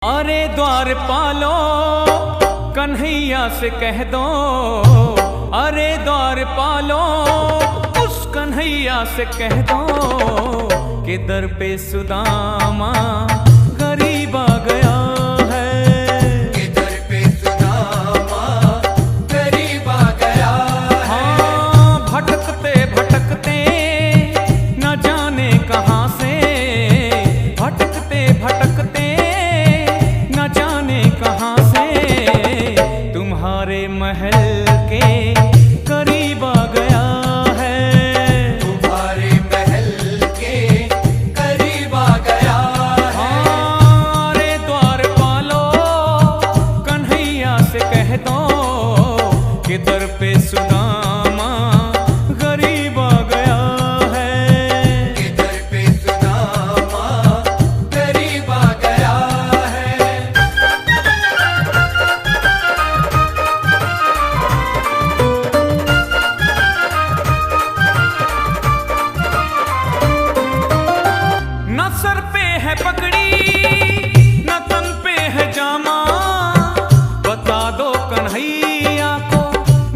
अरे द्वारपालो कन्हैया से कह दो, अरे द्वारपालो उस कन्हैया से कह दो कि दर पे सुदामा गरीब आ गया है, कि दर पे सुदामा गरीब आ गया है। हाँ भटकते भटकते न जाने कहाँ से, भटकते भटकते न जाने कहाँ से तुम्हारे महल के करीब आ गया है, तुम्हारे महल के करीब आ गया है। अरे द्वारपालो कन्हैया से कह दो कि दर पे सुदामा गरीब आ गया है, कि दर पे सुदामा गरीब आ गया है। न सर पे है पगड़ी न तन पे है जामा, बता दो कन्हैया को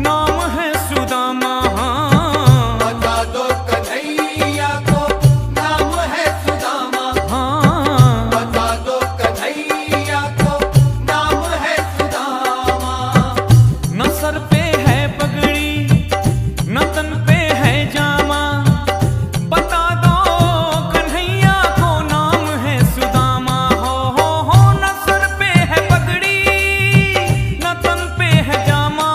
नाम है सुदामा। बता दो कन्हैया को नाम है सुदामा, हाँ बता दो कन्हैया को नाम है सुदामा। न सर पे है पगड़ी न तन पे है जामा, बता दो कन्हैया को नाम है सुदामा। हो न सर पे है पगड़ी न तन पे है जामा,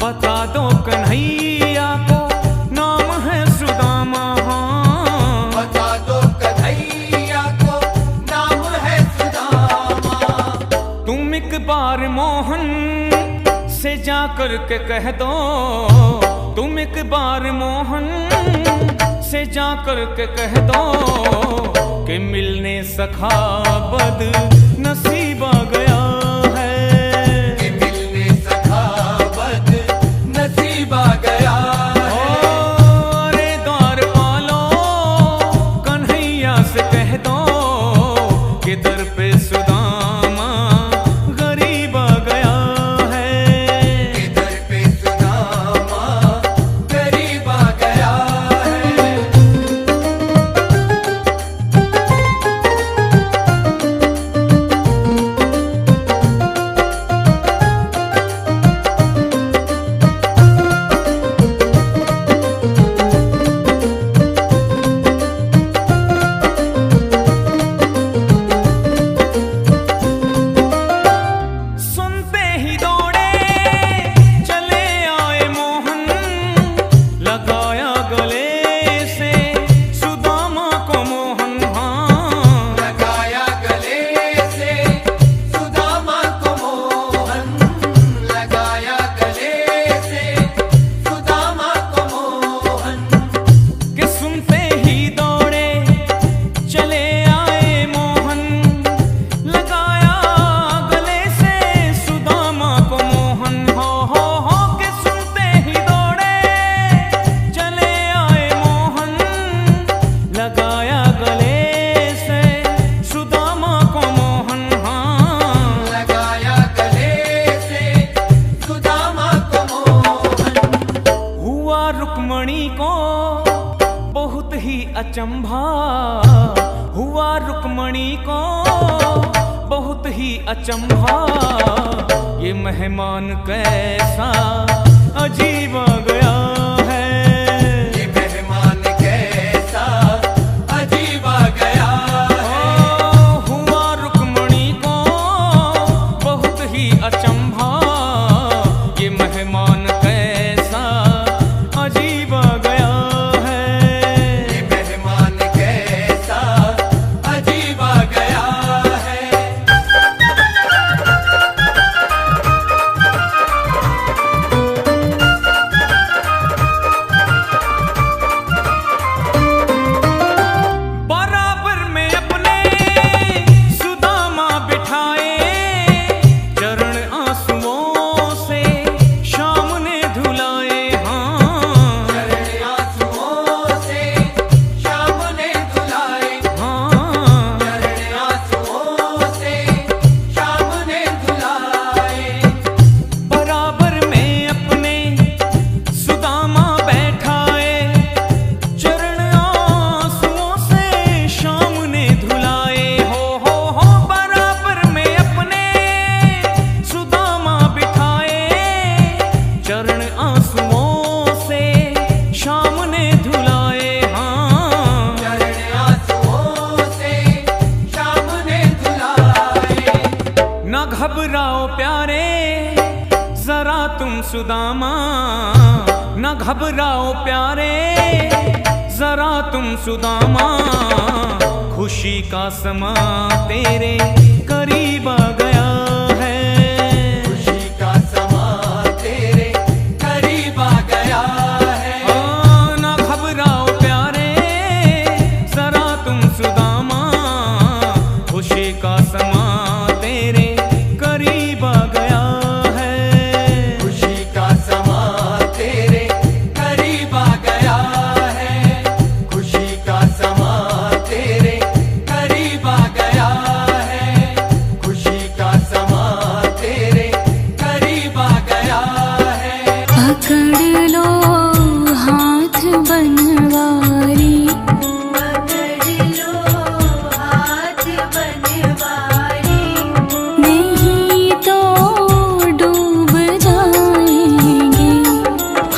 बता दो कन्हैया को नाम है सुदामा। बता दो कन्हैया को नाम है सुदामा। तुम एक बार मोहन से जाकर के कह दो, तुम एक बार मोहन से जाकर के कह दो कि मिलने सखा बद नसीब आ गया है, कि मिलने सखा बद नसीब आ गया है। अरे द्वारपालो कन्हैया से कह दो कि दर पे सुदामा गरीब आ गया है, कि दर पे सुदामा गरीब आ गया है। सुनते ही दौड़े चले आए मोहन, लगाया गले से सुदामा को मोहन। हाँ लगाया गले से सुदामा को मोहन, लगाया गले से सुदामा को मोहन। कि सुनते ही दौड़े चले आए मोहन, लगाया गले से सुदामा को मोहन। हो कि सुनते ही दौड़े चले आए मोहन, लगाया गले से सुदामा को मोहन। हाँ लगाया गले से सुदामा को मोहन। हुआ रुक्मणी को बहुत ही अचंभा, हुआ रुक्मणी को बहुत ही अचंभा, ये मेहमान कैसा अजीब आ गया है, ये मेहमान कैसा अजीब आ गया है। हुआ रुक्मणी को बहुत ही अचंभा, ये मेहमान कैसा अजीब आ गया है, ये मेहमान कैसा अजीब आ गया है। घबराओ प्यारे जरा तुम सुदामा, न घबराओ प्यारे जरा तुम सुदामा, खुशी का समा तेरे करीब आ गया है। खुशी का समा तेरे करीब आ गया है। न घबराओ प्यारे जरा तुम सुदामा, खुशी का समा तेरे करीब आ गया है। खुशी का समा तेरे करीब आ गया है। खुशी का समा तेरे करीब आ गया है। खुशी का समा तेरे करीब आ गया है। पकड़ लो हाथ बनवारी, पकड़ लो हाथ बनवारी, नहीं तो डूब जाएंगे,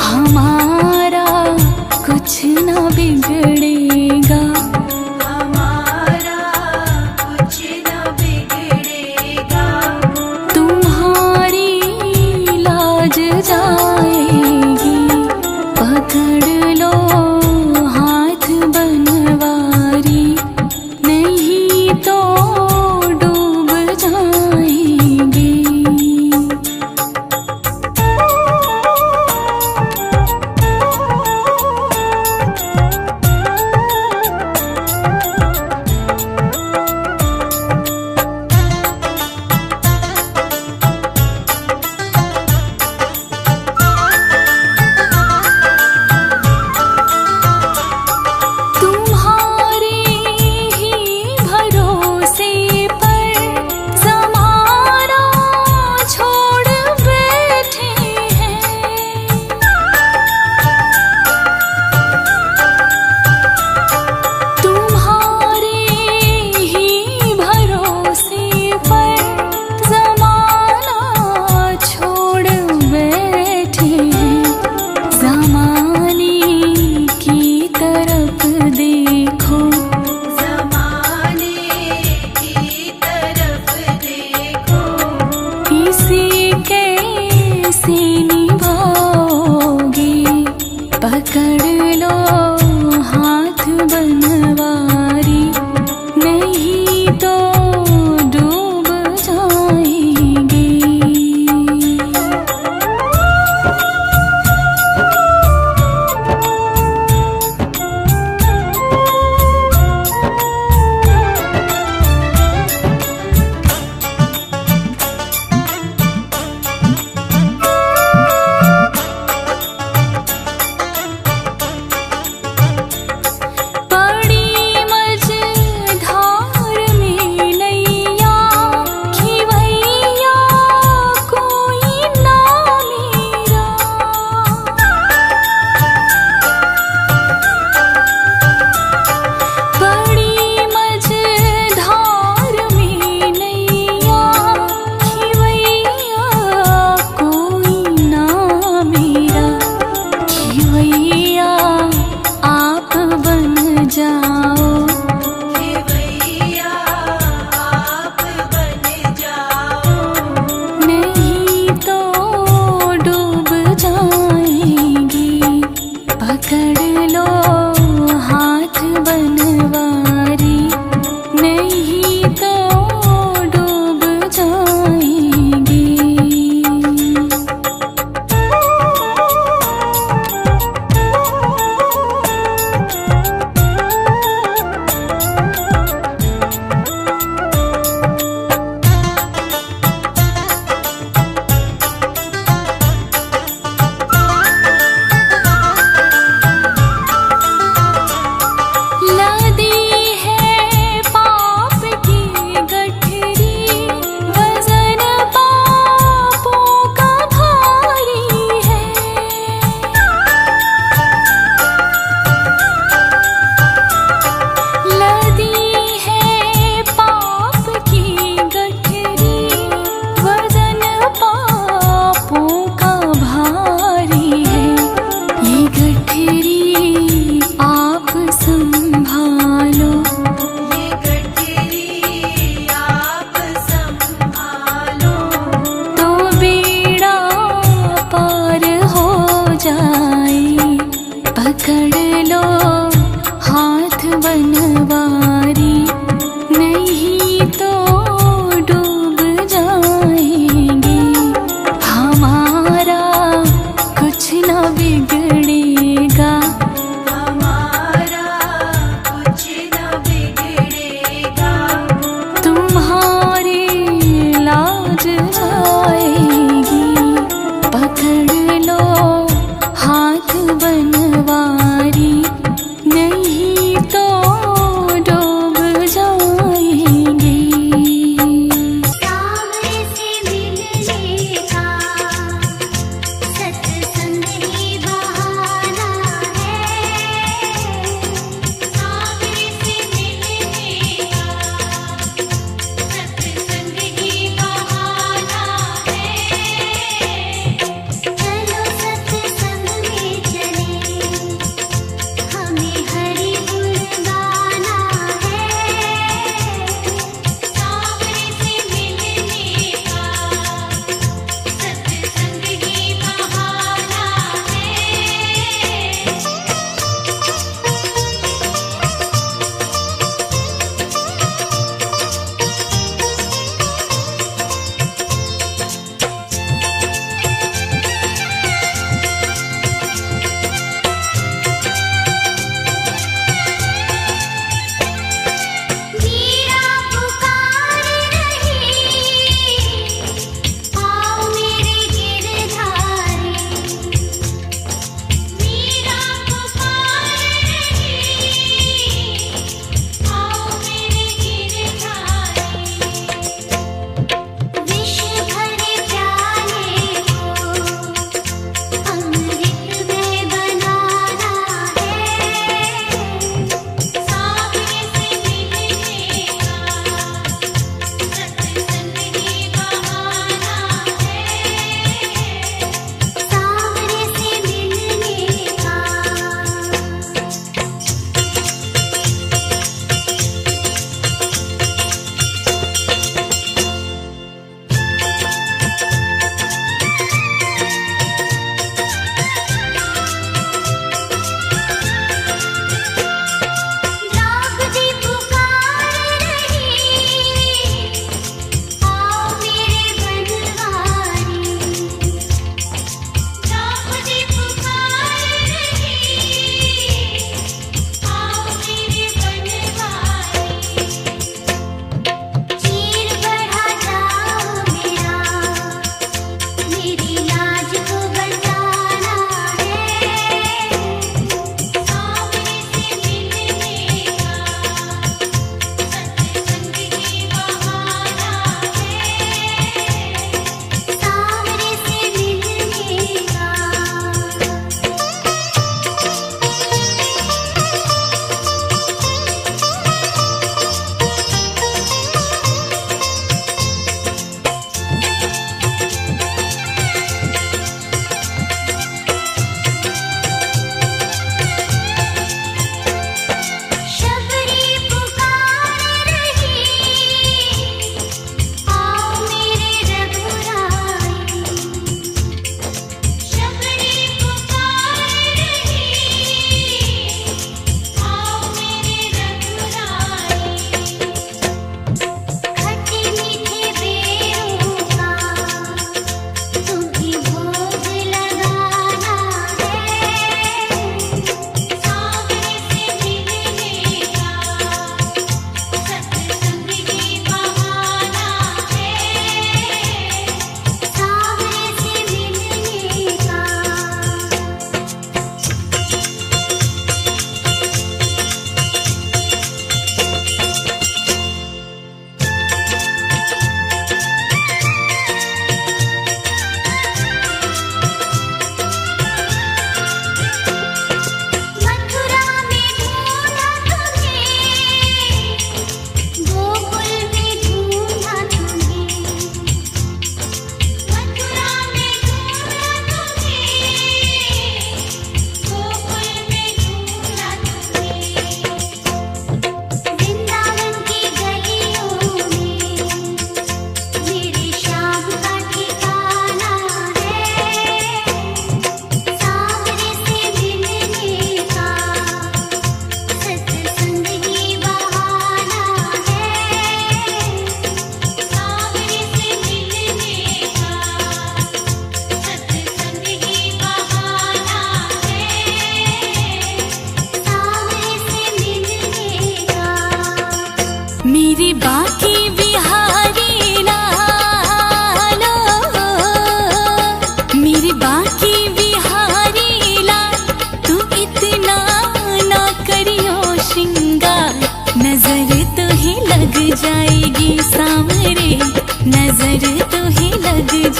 हमारा कुछ न बिगड़ेगा, हमारा कुछ न बिगड़ेगा, तुम्हारी लाज जाएगी। पकड़ लो हाथ बनवारी, नहीं तो डूब जाएंगे। तुम्हारे ही भरोसे पर ज़माना छोड़ बैठे हैं, तुम्हारे ही भरोसे पर ज़माना छोड़ बैठे हैं। ज़माने की तरफ देखो, ज़माने की तरफ देखो, इसी कैसे निभाओगे। पकड़ लो हाथ बनवारी, नहीं तो डूब जाएंगे।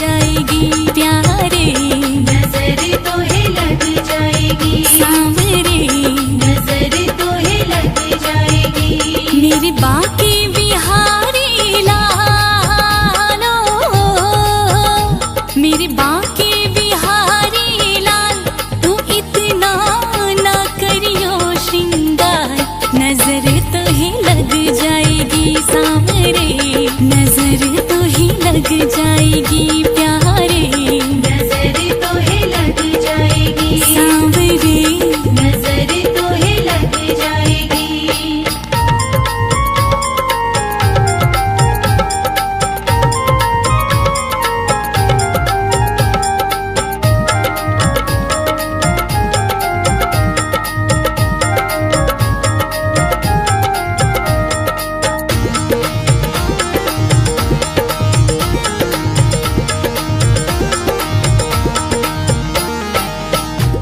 जाएगी प्यारे, नजर तोहे लग जाएगी सांवरे, नजर तोहे लग जाएगी। मेरे बाके बिहारी लालो, मेरे बाके बिहारी लाल, तू इतना ना करियो श्रृंगार, नजर तो ही लग जाएगी सांवरे, नजर तो ही लग जाएगी प्यारे, नजर तोहे लग जाएगी सांवरे। नजर तोहे लग जाएगी।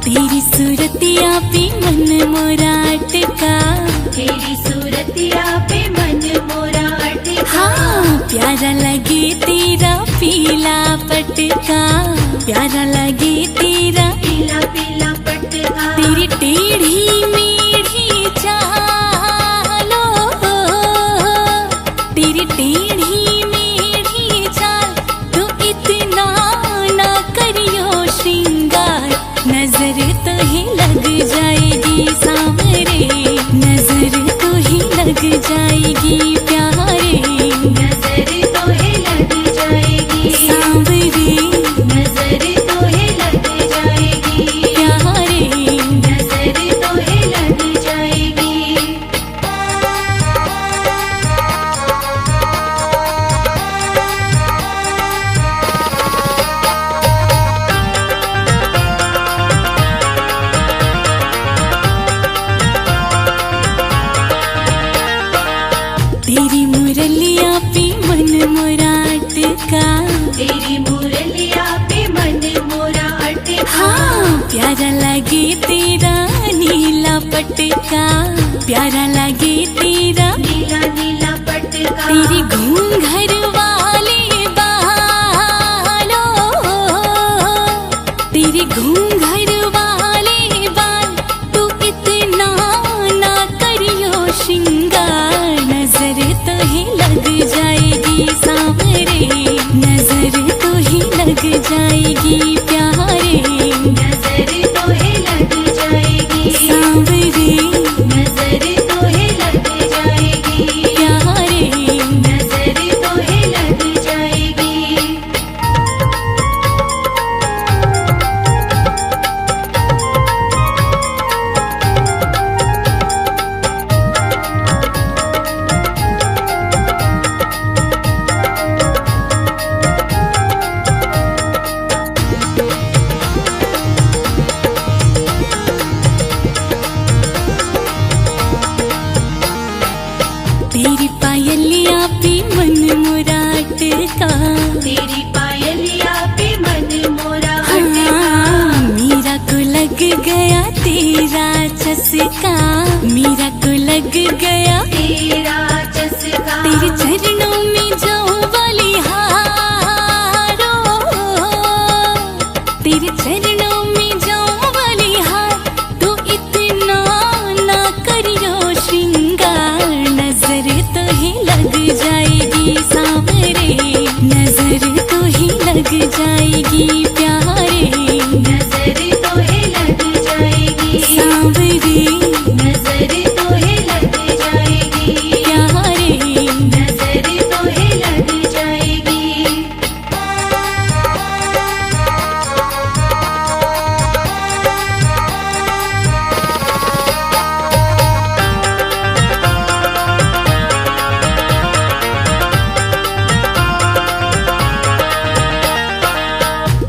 तेरी सूरतिया पे मन मोरा अटका, तेरी सूरतिया पे मन मोरा अटका। हाँ प्यारा लगे तेरा पीला पटका, प्यारा लगे तेरा पीला पीला पटका। तेरी टेढ़ी मेढ़ी चालो, तेरी टेढ़ी मेढ़ी चाल, तू इतना ना करियो श्रृंगार, नजर तो ही लग जाएगी सांवरे, नजर तो ही लग जाएगी प्यारे, नजर तोहे लग जाएगी सांवरे, नजर तोहे लग जाएगी प्यारे। नजर तोहे लग जाएगी। तेरी मुरलिया पे मन मोरा अटका, तेरी मुरलिया पे मन मोरा अटका। हाँ प्यारा लगे तेरा नीला पटका, प्यारा लगे तेरा नीला नीला पटका। तेरी घूंघर वाले बालों, तेरी घूंघर वाले बाल, तू इतना ना करियो श्रृंगार, नजर तो ही लग जाएगी सांवरे, नजर तो ही लग जाएगी प्यारे, नजर तोहे लग जाएगी सांवरे, नजर तोहे लग जाएगी प्यारे। नजर तोहे लग जाएगी। तेरी पायलिया पे मन मोरा अटका, तेरी पायलिया पे मन मोरा अटका। हाँ, मीरा को लग गया तेरा चस्का, मीरा को लग गया तेरा चस्का। तेरे चरणों में जाऊं बलिहारो, तेरे चरणों में जाऊं बलिहार, तू इतना ना करियो श्रृंगार, नजर तो ही लग जाएगी सांवरे, नजर तो ही लग जाएगी प्यारे, नजर तोहे लग जाएगी सांवरे, नजर तोहे लग जाएगी प्यारे। नजर तोहे लग जाएगी।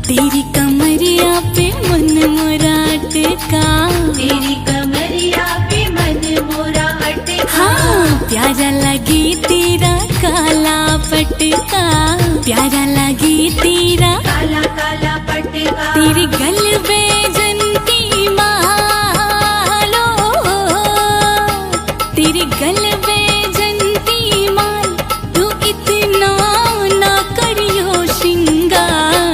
तेरी कमरिया पे मन मोरा अटका, तेरी कमरिया पे मन मोरा अटका। हाँ प्यारा लगे तेरा काला पटका, प्यारा लगे तेरा काला काला पटका। तेरे गलबे जंती मालो, तेरे गलबे जंती माल, तू इतना ना करियो श्रृंगार,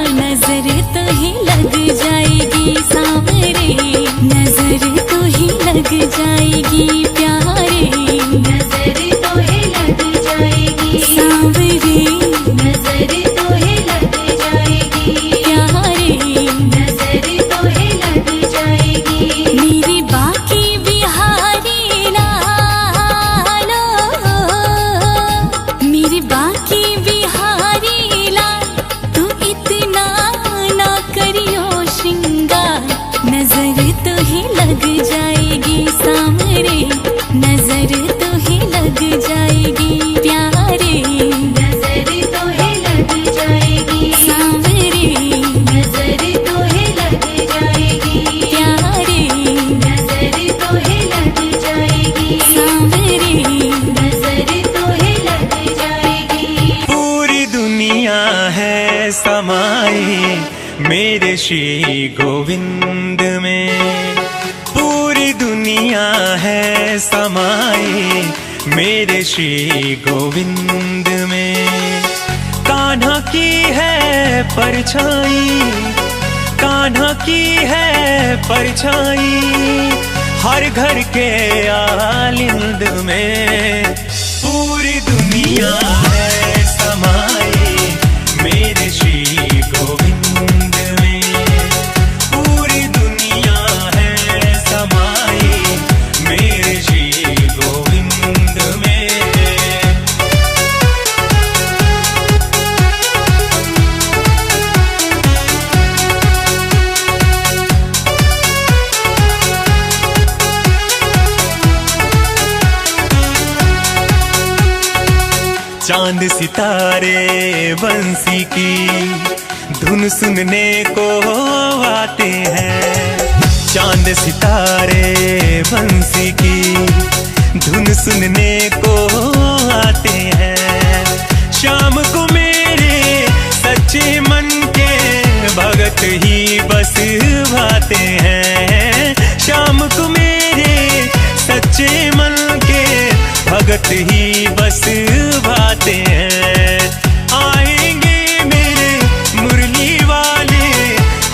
समाई मेरे श्री गोविंद में। पूरी दुनिया है समाई मेरे श्री गोविंद में। कान्हा की है परछाई, कान्हा की है परछाई हर घर के आलिंद में। पूरी दुनिया है समाई मेरे श्री गोविंद में। पूरी दुनिया है समाई मेरे श्री गोविंद में। चांद सितारे बंसी की धुन सुनने को आते हैं। चांद सितारे बंसी की धुन सुनने को आते हैं। शाम को मेरे सच्चे मन के भगत ही बस भाते हैं। शाम को मेरे सच्चे मन के भगत ही बस भाते हैं। आएंगे मेरे मुरली वाले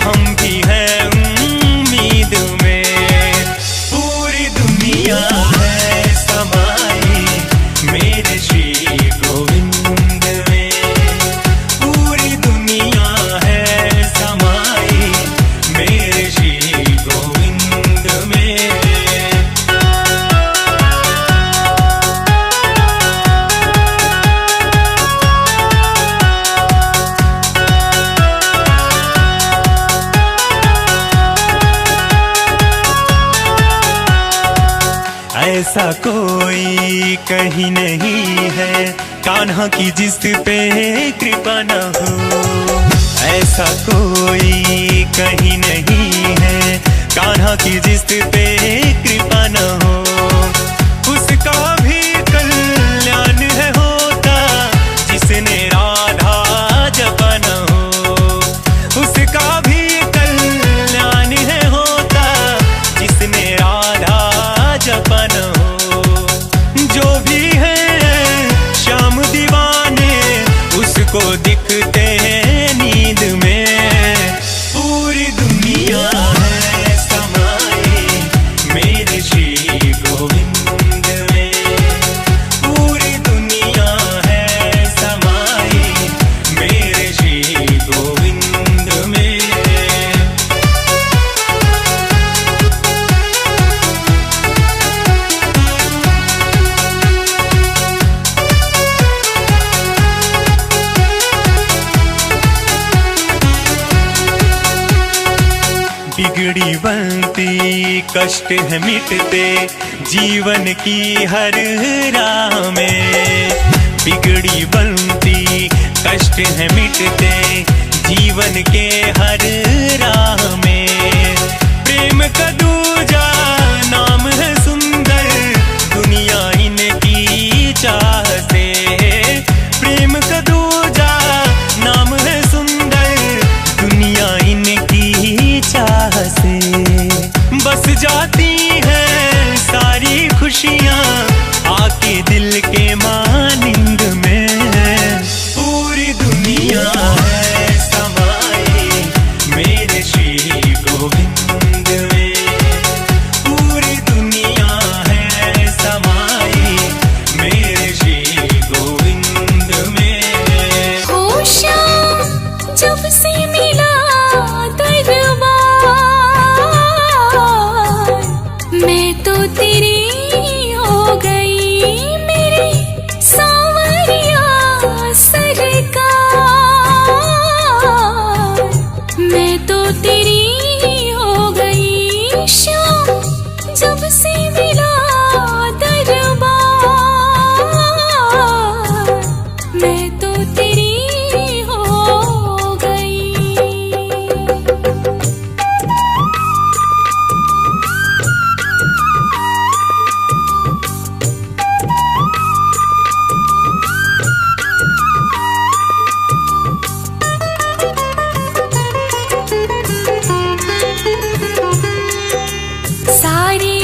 हम भी हैं उम्मीद में। पूरी दुनिया है समाई मेरे श्री गोविंद में। पूरी दुनिया है समाई मेरे श्री गोविंद में। ऐसा कोई कहीं नहीं है कान्हा की जिस पे कृपा न हो। ऐसा कोई कहीं नहीं है कान्हा की जिस पे कृपा न हो। उसका भी कल्याण है होता जिसने राधा जपा न हो। उसका भी कल्याण है होता जिसने राधा जपा न हो। जो भी है श्याम दीवाने उसको दिखते हैं नींद में। पूरी दुनिया है समाई मेरे श्री गोविंद में। पूरी दुनिया है समाई मेरे श्री गोविंद में। बिगड़ी बनती कष्ट है मिटते जीवन की हर राह में। बिगड़ी बनती कष्ट है मिटते जीवन के हर राह में। प्रेम का दूजा नाम है सुंदर दुनिया इनकी चाह से। प्रेम का दूजा नाम है सुंदर दुनिया इनकी चाह से। बस जाती हैं सारी खुशियाँ आके दिल के मानिंद में। पूरी दुनिया है समाई मेरे श्री गोविंद में। पूरी दुनिया है समाई मेरे श्री गोविंद में। हो श्याम जब से मिला दरबार मैं तो तेरी हो गई मेरी सांवरिया सरकार।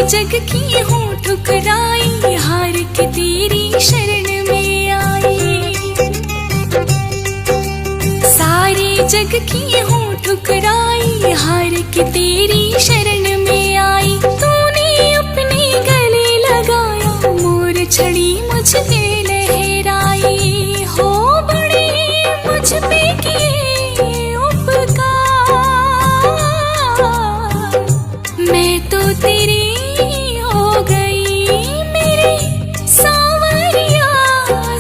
जग की हूँ ठुकराई, हार के तेरी शरण में आई। सारे जग की हूँ ठुकराई, हार के तेरी शरण में आई। तूने अपने गले लगाया, मोर छड़ी मुझ पे लहराई। हो बड़े मुझ पे किए उपकार, मैं तो तेरी हो गई मेरे सांवरिया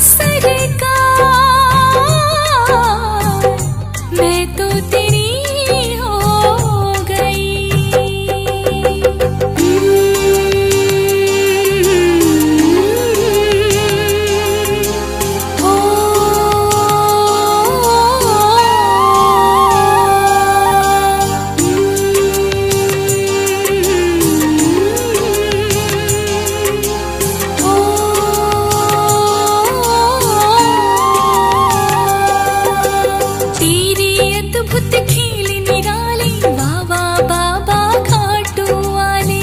सरकार। मैं तो तेरी हो गई। तेरे अद्भुत खेल निराले, बाबा बाबा खाटू वाले।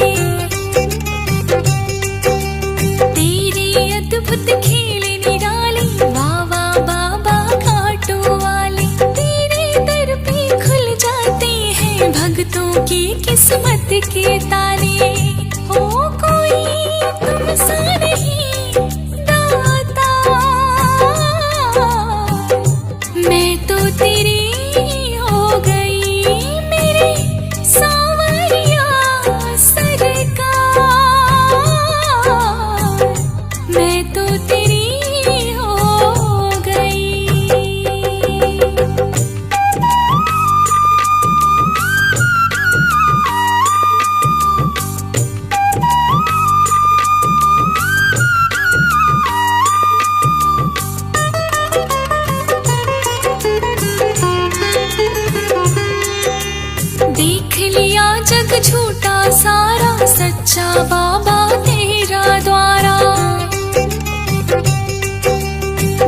तेरे अद्भुत खेल निराले, बाबा बाबा खाटू वाले। तेरे दर पे खुल जाते हैं भक्तों की किस्मत के ताले। हो कोई तुमसा नहीं दाता, मैं तो तेरी हो गई मेरे सांवरिया सरकार। मैं तो तेरी हो गई। देख लिया जग झूठा सारा, सच्चा बाबा तेरा द्वारा।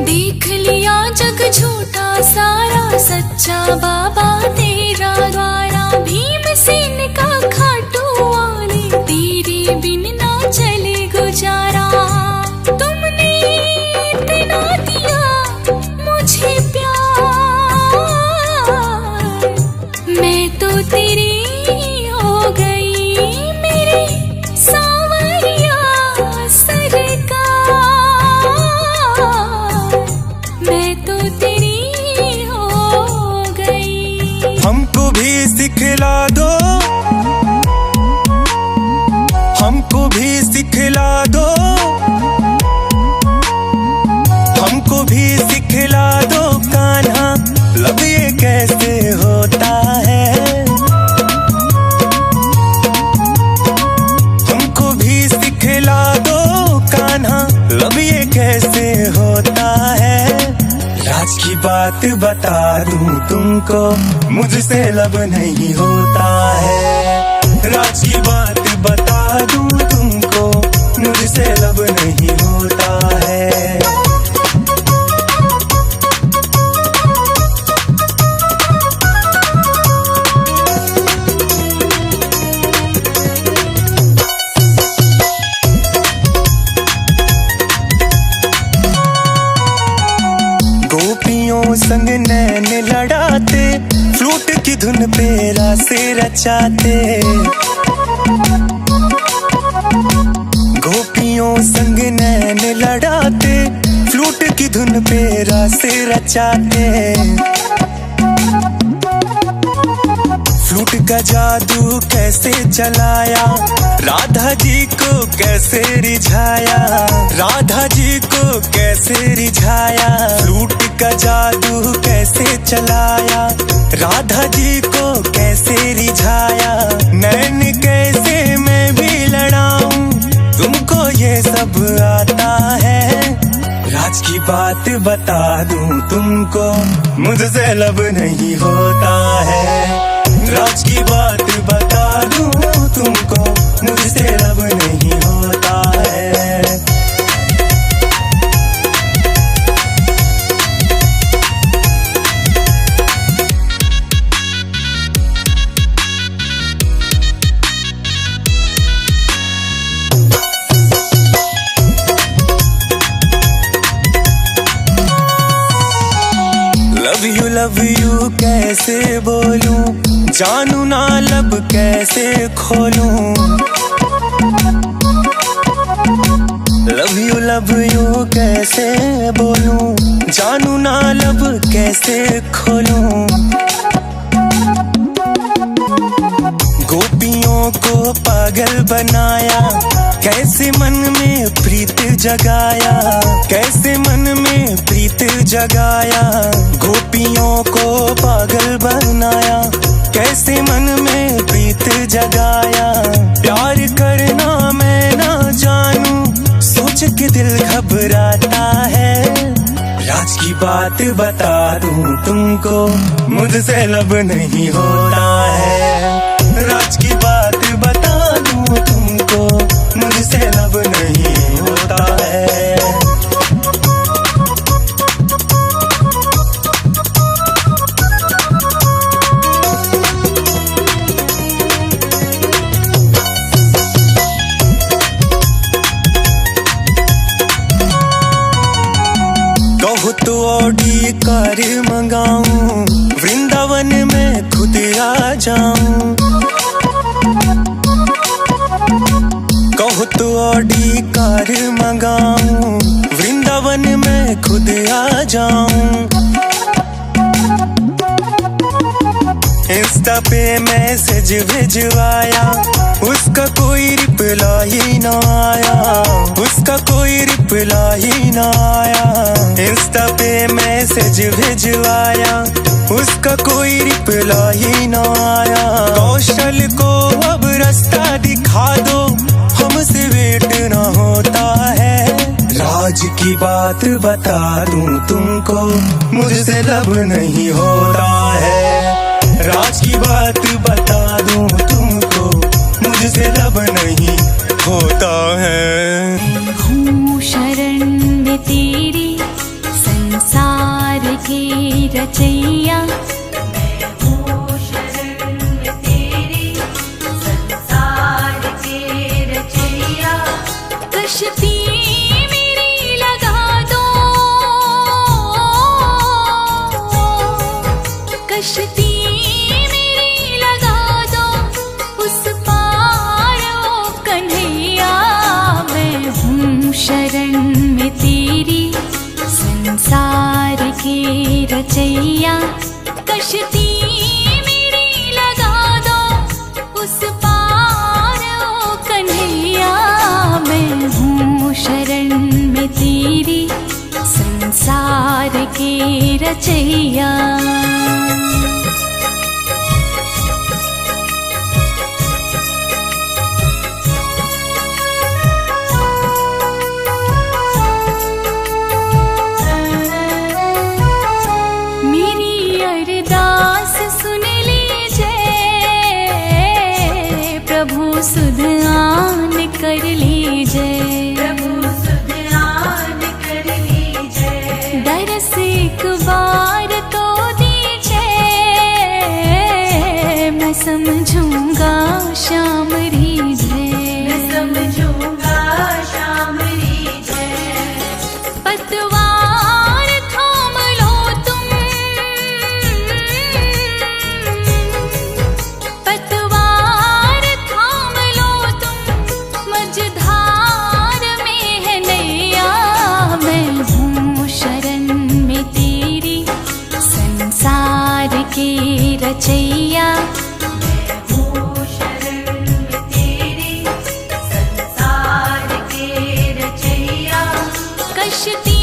देख लिया जग झूठा सारा, सच्चा बाबा तेरा द्वारा। भीमसेन का खाटू वाले, तेरे बिन ना चले गुजारा। तुमने इतना दिया मुझे प्यार, मैं तो तेरी हो गई मेरे सांवरिया सरकार। मैं तो तेरी हो गई। हमको भी सिखला दो, हमको भी सिखला दो, हमको भी सिखला दो कान्हा, लब ये कैसे होता है। हमको भी सिखला दो कान्हा, लब ये कैसे होता है। राज की बात बता दूं तुमको, मुझसे लब नहीं होता है। राज की बात बता दूं तुमको, मुझसे लब नहीं होता है। गोपियों संग नैन लड़ाते, फ्लूट की धुन पे रासे रचाते। गोपियों संग नैन लड़ाते, फ्लूट की धुन पे रासे रचाते। फ्लूट का जादू कैसे चलाया, राधा जी को कैसे रिझाया। राधा जी को कैसे रिझाया, फ्लूट का जादू कैसे चलाया। राधा जी को कैसे रिझाया। नैन कैसे मैं भी लड़ाऊं, तुमको ये सब आता है। राज की बात बता दूं तुमको, मुझसे लब नहीं होता है। राज की बात बता दूं तुमको, मुझसे लब नहीं होता है। लव यू कैसे बोलूं, जानू ना लब कैसे खोलूं। लव यू कैसे बोलूं, जानू ना लब कैसे खोलूं। गोपियों को पागल बनाया, कैसे मन में प्रीत जगाया, कैसे मन में प्रीत जगाया। गोपियों को पागल बनाया, कैसे मन में प्रीत जगाया। प्यार करना मैं ना जानू, सोच के दिल घबराता है। राज की बात बता दूं तुमको, मुझसे लब नहीं होता है। राज की बात बता दूं तुमको, मुझसे लब नहीं होता है। कहो तो ऑडी कार मंगाऊं, वृंदावन में खुद आ जाऊं। कहो तो ऑडी कार मंगाऊं, वृंदावन में खुद आ जाऊं। इंस्टा पे मैसेज भिजवाया, उसका कोई रिप्लाई ना आया, उसका कोई रिप्लाई ना आया। इंस्टा पे मैसेज भिजवाया, उसका कोई रिप्लाई ना आया। कौशल को अब रास्ता दिखा दो, हमसे वेट ना होता है। राज की बात बता दूं तुमको, मुझसे लब नहीं होता है। राज की बात बता दूं तुमको, मुझसे लब नहीं होता है। हूँ शरण में तेरी, संसार की रचैया। हूँ शरण में तेरी, संसार के रचैया। कश्ती मेरी लगा दो, कश्ती मेरी लगा दो, उस पार ओ कन्हैया। मैं हूँ शरण में तेरी, संसार की रचैया। कश्ती मेरी लगा दो, उस पार ओ कन्हैया। मैं हूँ शरण में तेरी, संसार की रचैया। मेरी अरदास सुन लीजिए, प्रभु सुधान कर लीजिए। प्रभु सुधान कर लीजिए। दरस एक बार तो दीजिए, मैं समझूंगा श्याम रीझे। मैं समझूंगा शाम रीझे। पतवार थाम लो तुम, पतवार थाम लो तुम, मझधार में है नैया। मैं हूँ शरण में तेरी, संसार की रचैया। हूँ शरण में तेरी, संसार के रचैया। कश्ती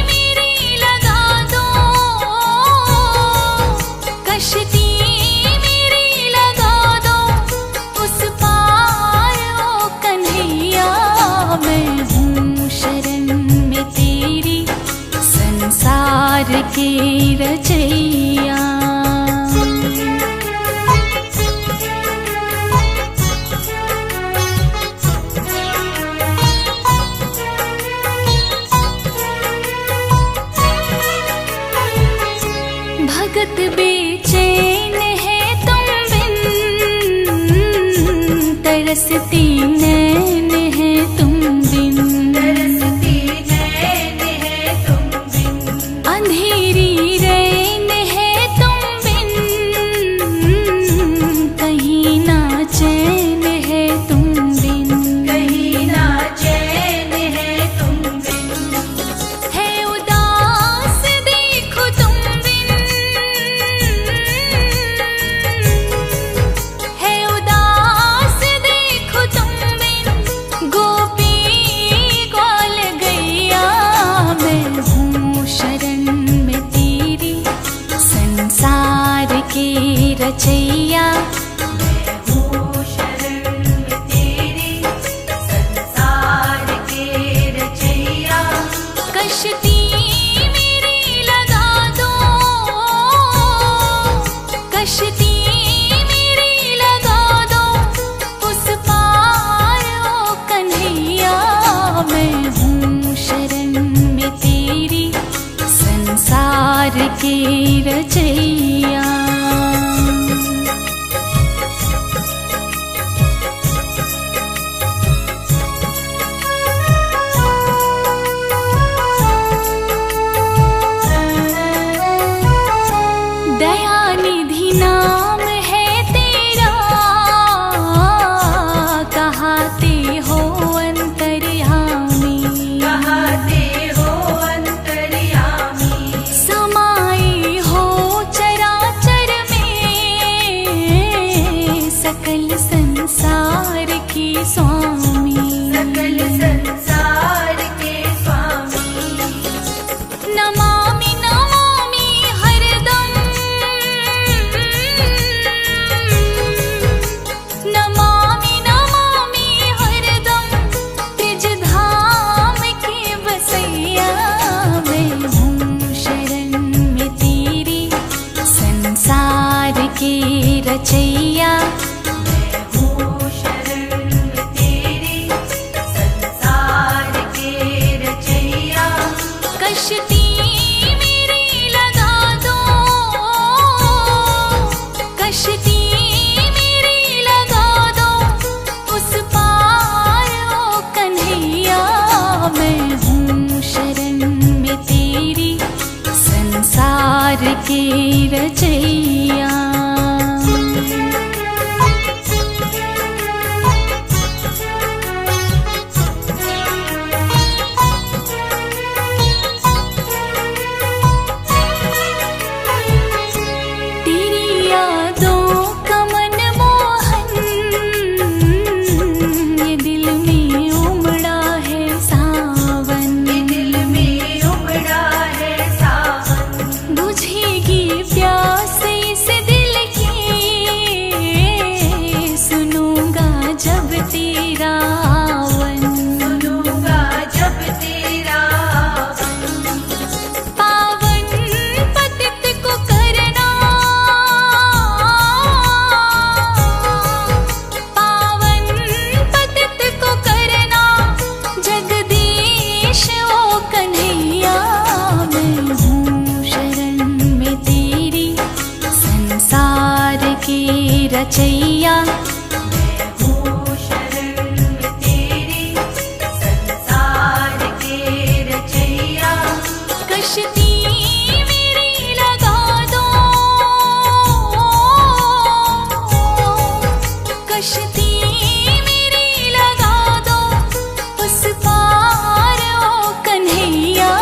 मेरी लगा दो, कश्ती मेरी लगा दो, उस पार ओ कन्हैया। मैं हूँ शरण में तेरी, संसार की रचैया। भगत बेचैन है तुम बिन, तरसती नैन है तुम बिन। तरसती नैन है तुम बिन। अंधेरी रैन के रचैया मैं हूँ शरण में तेरी संसार के रचैया। कश्ती मेरी लगा दो, कश्ती मेरी लगा दो उस पार ओ कन्हैया। मैं हूँ शरण में तेरी संसार के रचैया। दयानिधि नाम है तेरा, कहाते हो अंतर्यामी, कहाते हो अंतर्यामी। समाये हो चराचर में, सकल संसार के स्वामी, सकल संसार के स्वामी। नमामि नमामि हरदम, नमामि नमामि हरदम त्रिज धाम के बसैया। मैं हूँ शरण में तेरी संसार के रचैया। मैं हूँ शरण में तेरी संसार के रचैया। कश्ती मेरी लगा दो, कश्ती मेरी लगा दो उस पार ओ कन्हैया। मैं हूँ शरण में तेरी संसार के रचैया। तेरी यादों का मनमोहन ये दिल में उमड़ा है सावन, ये दिल में उमड़ा है सावन। बुझेगी प्यास इस दिल की, सुनूंगा जब तेरा आवन। सुनूंगा जब तेरा आवन। पावन पतित को करना, पावन पतित को करना जगदीश ओ कन्हैया। मैं हूँ शरण में तेरी संसार के रचैया। मैं हूँ शरण में तेरी संसार के रचैया। कश्ती मेरी लगा दो, कश्ती मेरी लगा दो उस पार ओ कन्हैया।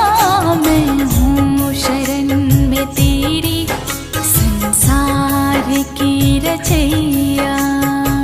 मैं हूँ शरण में तेरी संसार की रचैया।